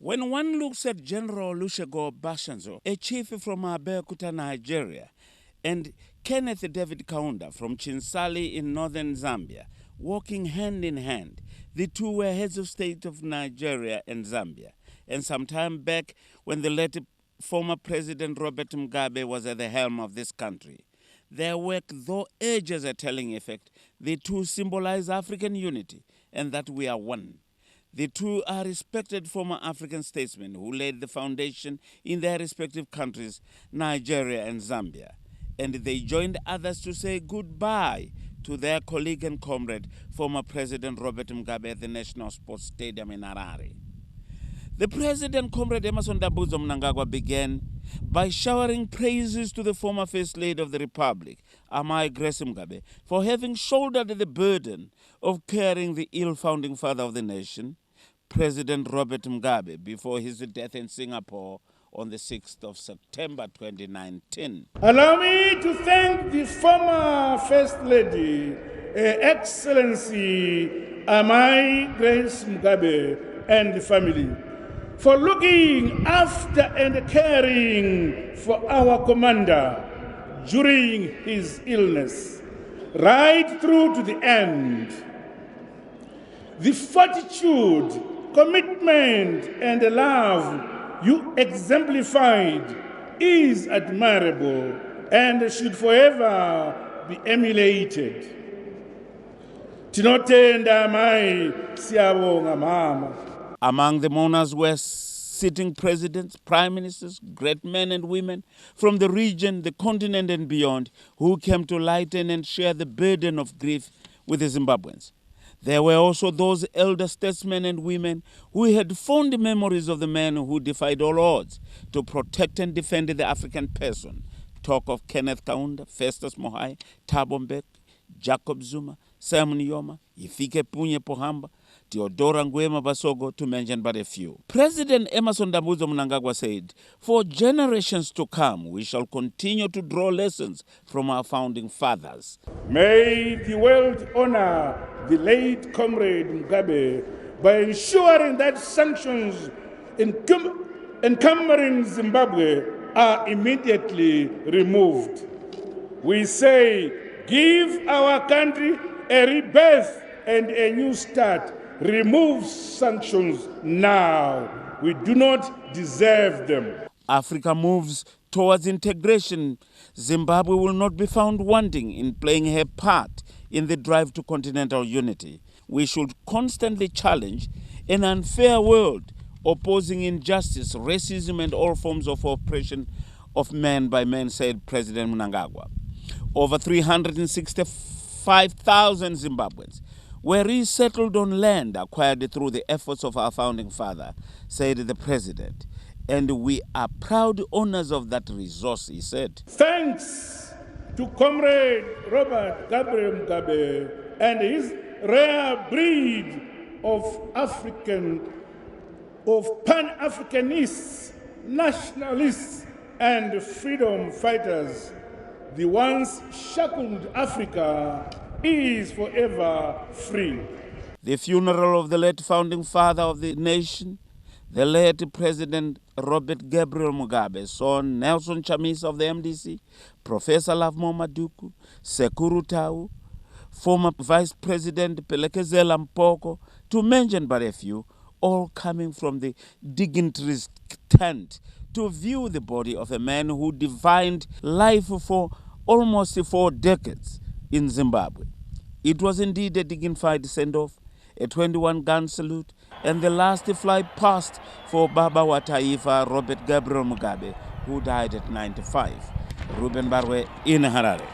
When one looks at General Olusegun Obasanjo, a chief from Abeokuta, Nigeria, and Kenneth David Kaunda from Chinsali in northern Zambia, walking hand in hand, the two were heads of state of Nigeria and Zambia. And some time back, when the late former President Robert Mugabe was at the helm of this country, their work, though ages a telling effect, the two symbolize African unity and that we are one. The two are respected former African statesmen who laid the foundation in their respective countries, Nigeria and Zambia. And they joined others to say goodbye to their colleague and comrade, former President Robert Mugabe at the National Sports Stadium in Harare. The President, Comrade Emmerson Dambudzo Mnangagwa, began by showering praises to the former First Lady of the Republic, Amai Grace Mugabe, for having shouldered the burden of carrying the ill founding father of the nation, President Robert Mugabe, before his death in Singapore on the 6th of September 2019. Allow me to thank the former First Lady, Her Excellency Amai Grace Mugabe, and the family for looking after and caring for our commander during his illness, right through to the end. The fortitude, commitment, and love you exemplified is admirable and should forever be emulated. Tinotenda Amai, siyabonga mama. Among the mourners were sitting presidents, prime ministers, great men and women from the region, the continent and beyond, who came to lighten and share the burden of grief with the Zimbabweans. There were also those elder statesmen and women who had fond memories of the men who defied all odds to protect and defend the African person. Talk of Kenneth Kaunda, Festus Mogae, Thabo Mbeki, Jacob Zuma, Simon Yoma, Ifike Punye Pohamba, Theodora Ngwema Basogo, to mention but a few. President Emmerson Dambudzo Mnangagwa said, "For generations to come, we shall continue to draw lessons from our founding fathers." May the world honor the late Comrade Mugabe by ensuring that sanctions encumbering Zimbabwe are immediately removed. We say, give our country a rebirth and a new start. Remove sanctions now. We do not deserve them. Africa moves towards integration. Zimbabwe will not be found wanting in playing her part in the drive to continental unity. We should constantly challenge an unfair world, opposing injustice, racism, and all forms of oppression of man by men, said President Mnangagwa. Over 365,000 Zimbabweans were resettled on land acquired through the efforts of our founding father, said the president. And we are proud owners of that resource, he said. Thanks to Comrade Robert Gabriel Mugabe and his rare breed of Pan-Africanists, nationalists, and freedom fighters, the once shackled Africa is forever free. The funeral of the late founding father of the nation, the late President Robert Gabriel Mugabe, son Nelson Chamisa of the MDC, Professor Lovemore Maduku, Sekuru Tau, former Vice President Pelekezela Mpoko, to mention but a few, all coming from the dignitaries' tent to view the body of a man who defined life for almost 4 decades in Zimbabwe. It was indeed a dignified send-off, a 21-gun salute, and the last flight past for Baba wa Taifa, Robert Gabriel Mugabe, who died at 95. Ruben Barwe in Harare.